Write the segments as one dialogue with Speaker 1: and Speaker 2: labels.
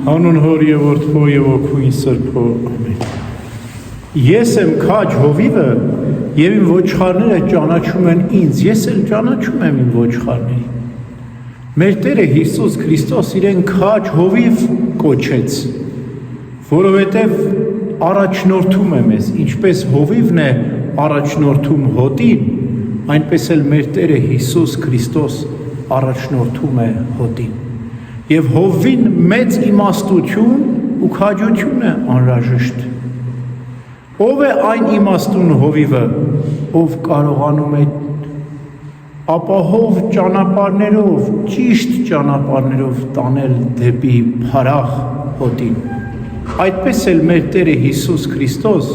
Speaker 1: Հանուն Հոր եւ Որդու եւ Ոգուին Սրբո, ամեն։ Ես եմ քաջ հովիվը եւ իմ ոչխարները ճանաչում են ինձ, ես էլ ճանաչում եմ իմ ոչխարներին։ Մեր Տերը Հիսուս Քրիստոս իրեն քաջ հովիվ կոչեց, որովհետեւ առաջնորդում է մեզ, ինչպես հովիվն է առաջնորդում հոտին, այնպես էլ մեր Տերը Հիսուս Քրիստոս առաջնորդում է հոտին։ Եվ հովվին մեծ իմաստություն ու քաջություն է անհրաժեշտ։ Ով է այն իմաստուն հովիվը, ով կարողանում է ապահով ճանապարհներով, ճիշտ ճանապարհներով տանել դեպի փարախ հոտին։ Այդպես էլ մեր Տերը Հիսուս Քրիստոս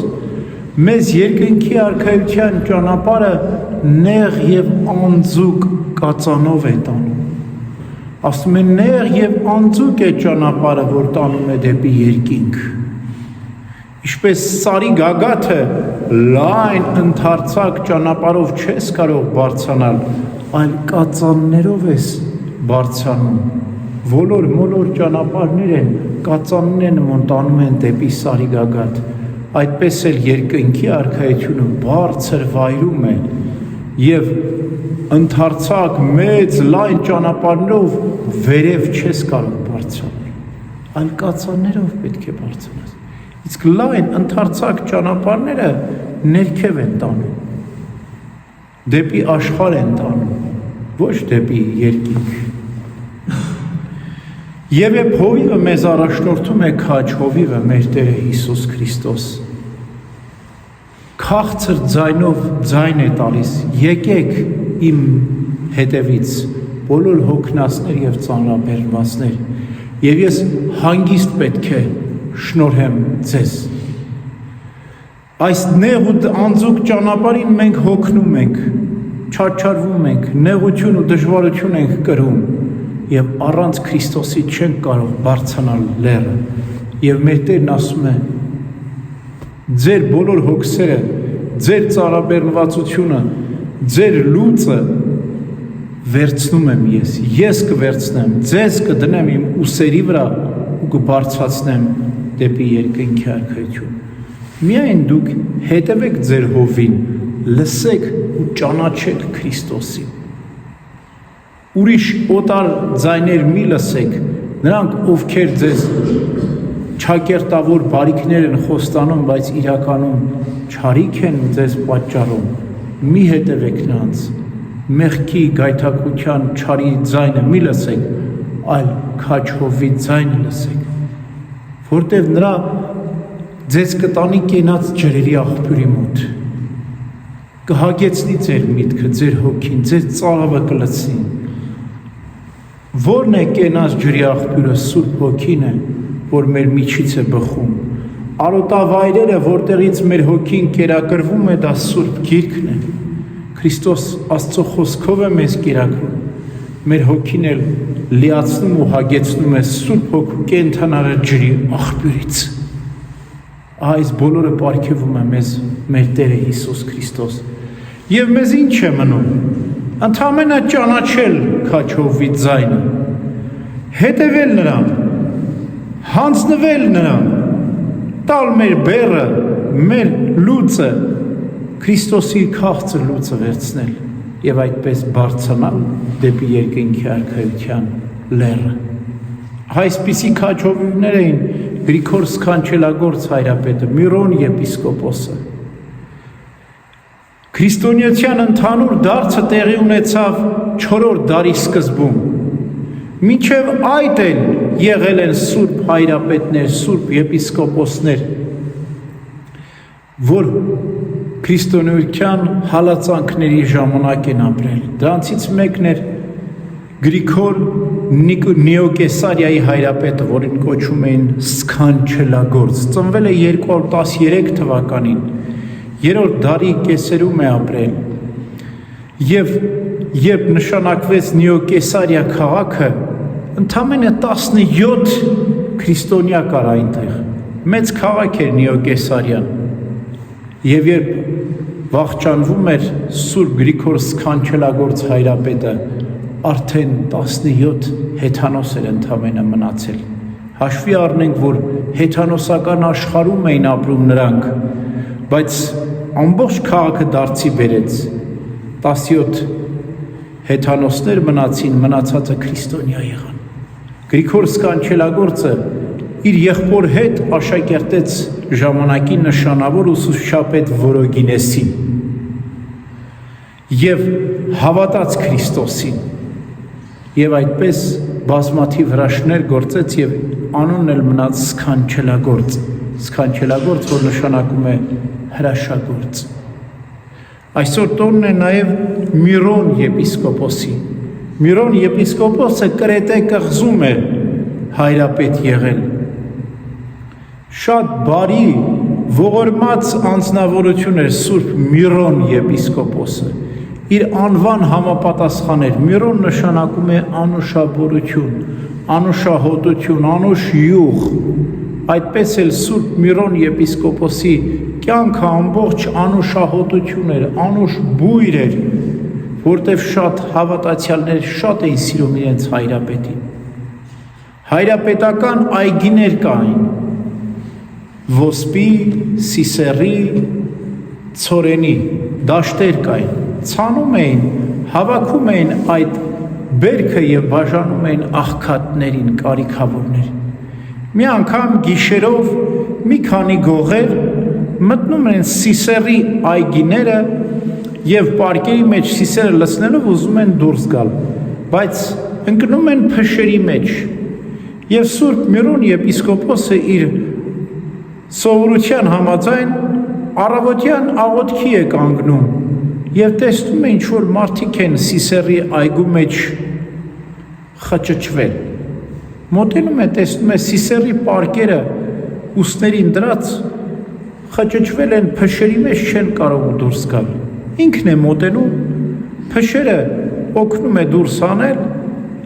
Speaker 1: մեզ երկնքի արքայության ճանապարհը նեղ եւ անձուկ կածանով է տանում։ Ասում են նեղ եւ անձուկ է ճանապարհը, որ տանում է դեպի երկինք։ Ինչպես սարի գագաթը լայն ընդարձակ ճանապարհով չես կարող բարձրանալ, այլ կածաններով ես բարձրանում։ Ոլոր ճանապարհներ են, կածաններն մոնտանում են դեպի սարի գագաթ։ Այդպես էլ երկնքի արքայությունը բարձր վայրում է եւ ընդարձակ մեծ լայն ճանապարհներով վերև չես կարող բարձրանալ, այլ կածաններով պետք է բարձրանաս։ Իսկ լայն ընդարձակ ճանապարհները ներքև են տանում, դեպի աշխարհ են տանում, ոչ դեպի երկինք։ Եվ երբ հովիվը մեզ առաջնորդում է քաջ հովիվը մեր Տերը Հիսուս Քրիստոս, քաղցր ձայնով ձայն է տալիս. եկեք իմ հետևից, բոլոր հոգնածներ եւ ծանրաբեռնվածներ, եւ ես հանգիստ պետք է շնորհեմ ձեզ։ Այս նեղ ու անձուկ ճանապարհին մենք հոգնում ենք, չարչարվում ենք, նեղություն ու դժվարություն ենք կրում եւ առանց Քրիստոսի չենք կարող բարձրանալ լեռը։ Եվ մեր Տերն ասում է. ձեր բոլոր հոգսերը, ձեր ծանրաբեռնվածությունը, ձեր լուծը վերցնում եմ ես կվերցնեմ, ձեզ կդնեմ իմ ուսերի վրա ու կբարձրացնեմ դեպի երկնքի արքայություն։ Միայն դուք հետևեք ձեր հովին, լսեք ու ճանաչեք Քրիստոսին։ Ուրիշ օտար ձայներ մի լսեք, նրանք ովքեր ձեզ չակերտավոր բարիքներ են խոստանում, բայց իրականում չարիք են ձեզ պատճառում, մի հետևեք նրանց, մեղքի գայթակղության չարի ձայնը մի լսեք, այլ քաջ հովվի ձայնը լսեք, որտև նրա ձեզ կտանի կենաց ջրերի աղբյուրի մոտ, կհագեցնի ձեր միտքը, ձեր հոգին, ձեր ծարավը կլցնի։ Որն է կենաց ջրի աղբյուրը? Սուրբ Հոգին է, որ մեր միջից է բխում։ Արոտավայրերը, որտեղից մեր հոգին կերակրվում է, դա Սուրբ Գիրքն է։ Քրիստոս Աստծո խոսքով է մեզ կերակրում։ Մեր հոգին էլ լիացնում ու հագեցնում է Սուրբ Հոգու կենդանարար ջրի աղբյուրից։ Այս բոլորը պարգևում է մեզ մեր Տերը Հիսուս Քրիստոս։ Եվ մեզ ինչ է մնում? Ընդամենը ճանաչել քաջ հովվի ձայնը, հետևել նրան, հանձնվել նրան, տալ մեր բեռը, մեր լուծը, Քրիստոսի քաղցր լուծը վերցնել եւ այդպես բարձրանալ դեպի երկնքի արքայության լեռը։ Այսպիսի քաջ հովիվներ էին Գրիգոր Սքանչելագործ հայրապետը, Միրոն եպիսկոպոսը։ Քրիստոնեության ընդհանուր դարձը տեղի ունեցավ 4-րդ դարի սկզբում։ Մինչև այդ են եղել են սուրբ հայրապետներ, սուրբ եպիսկոպոսներ, որ քրիստոնեության հալածանքների ժամանակ են ապրել։ Դրանցից մեկն էր Գրիգոր Նեոկեսարիայի հայրապետը, որին կոչում էին Սքանչելագործ, ծնվել է 213 թվականին, 3-րդ դարի կեսերում է ապրել, եւ երբ նշանակվեց Նեոկեսարիա քաղաքը, ընդամենը 17 քրիստոնյա կար այնտեղ, մեծ քաղաք էր Նեոկեսարիան, եւ երբ վախճանվում էր Սուրբ Գրիգոր Սքանչելագործ հայրապետը, արդեն 17 հեթանոս էր ընդամենը մնացել, Հաշվի առնենք, որ հեթանոսական աշխարհում էին ապրում նրանք, բայց ամբողջ քաղաքը դարձի բերեց, 17 հեթանոսներ մնացին, մնացածը քրիստոնյա եղան։ Գրիգոր Սկանչելագործը իր եղբոր հետ աշակերտեց ժամանակի նշանավոր ուսուցչապետ Վորոգինեսին և հավատաց Քրիստոսին և այդպես բազմաթիվ հրաշքներ գործեց և անունն էլ մնաց Սքանչելագործ, Սքանչելագործ, որ նշանակում է հրաշագործ։ Այսօր տոնն է նաև Միրոն եպիսկոպոսի։ Միրոն եպիսկոպոսը Կրետե կղզում է հայրապետ եղել։ Շատ բարի, ողորմած անձնավորություն էր Սուրբ Միրոն եպիսկոպոսը։ Իր անվան համապատասխան էր։ Միրոն նշանակում է անուշաբորություն, անուշահոտություն, անուշ յուղ։ Այդպես էլ Սուրբ Միրոն եպիսկոպոսի կյանքը ամբողջ անուշահոտություն էր, անուշ բույր էր, որտև շատ հավատացյալներ շատ էին սիրում իրենց հայրապետին։ Հայրապետական այգիներ կային, Ոսպի, Սիսերի, Ցորենի դաշտեր կային, ցանում էին, հավաքում էին այդ բերքը և բաժանում էին աղքատներին, կարիքավորներին։ Մի անգամ գիշերով մի քանի գողեր մտնում են Սիսերի այգիները և պարկերի մեջ Սիսերը լցնելով ուզում են դուրս գալ, բայց ընկնում են փշերի մեջ և Սուրբ Միրոն եպիսկոպոսը իր սովորության համաձայն առավոտյան աղոթքի է կանգնում և տեսնում է ինչ-որ մարդիկ են Սիսերի այգու մեջ խճճվել։ Մոտենում է, տեսնում է Սիսերի պարկերը ուսներին դրած խճճվել են փշերի մեջ, չեն կարող դուրս գալ։ Ինքն է մոտենում, փշերը օգնում է դուրս անել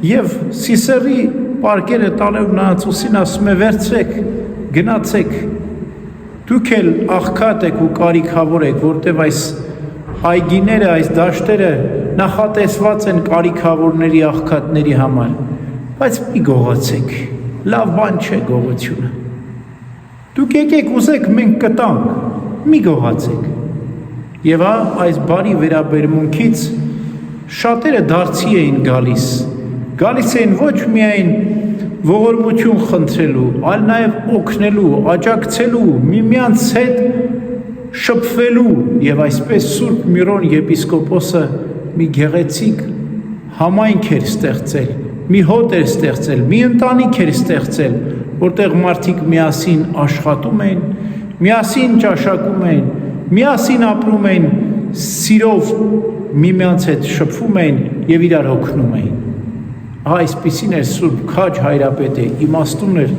Speaker 1: և Սիսերի պարկերը տալով նրանց ուսին ասում է վերցրեք, գնացեք, դուք էլ աղքատ եք ու կարիքավոր եք, որտև այս այգիները, այս դաշտերը նախատեսված են կարիքավորների, աղքատների համար, բայց մի գողացեք, լավ բան չէ գողությունը։ Դուք եկեք ուզեք, մենք կտանք, մի գողացեք։ Եվ այս բարի վերաբերմունքից շատերը դարձի էին գալիս էին ոչ միայն ողորմություն խնդրելու, այլ նաև օգնելու, աջակցելու, միմյանց հետ շփվելու և այսպես Սուրբ Միրոն եպիսկոպոսը մի գեղեցիկ համայնք էր ստեղծել, մի հոտ էր ստեղծել, մի ընտանիք էր ստեղծել, որտեղ մարդիկ միասին աշխատում էին, միասին ճաշակում էին, միասին ապրում էին, սիրով միմյանց հետ շփվում էին և իրար օգնում էին։ Այսպիսին էր Սուրբ քաջ հայրապետը, իմաստուն էր,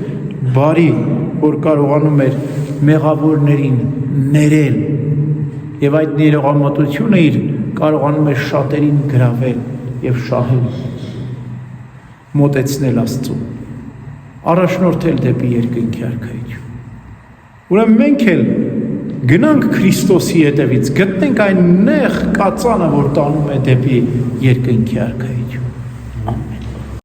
Speaker 1: բարի, որ կարողանում էր մեղավորներին ներել և այդ ներողամտությունը իր կարողանում էր շատերին գրավել և շահել, մոտեցնել Աստծուն, առաջնորդել դեպի երկնքի արքայություն։ Ուրեմն մենք էլ գնանք Քրիստոսի հետևից, գտնենք այն նեղ կածանը, որ տանում է դեպի երկնքի արքայություն։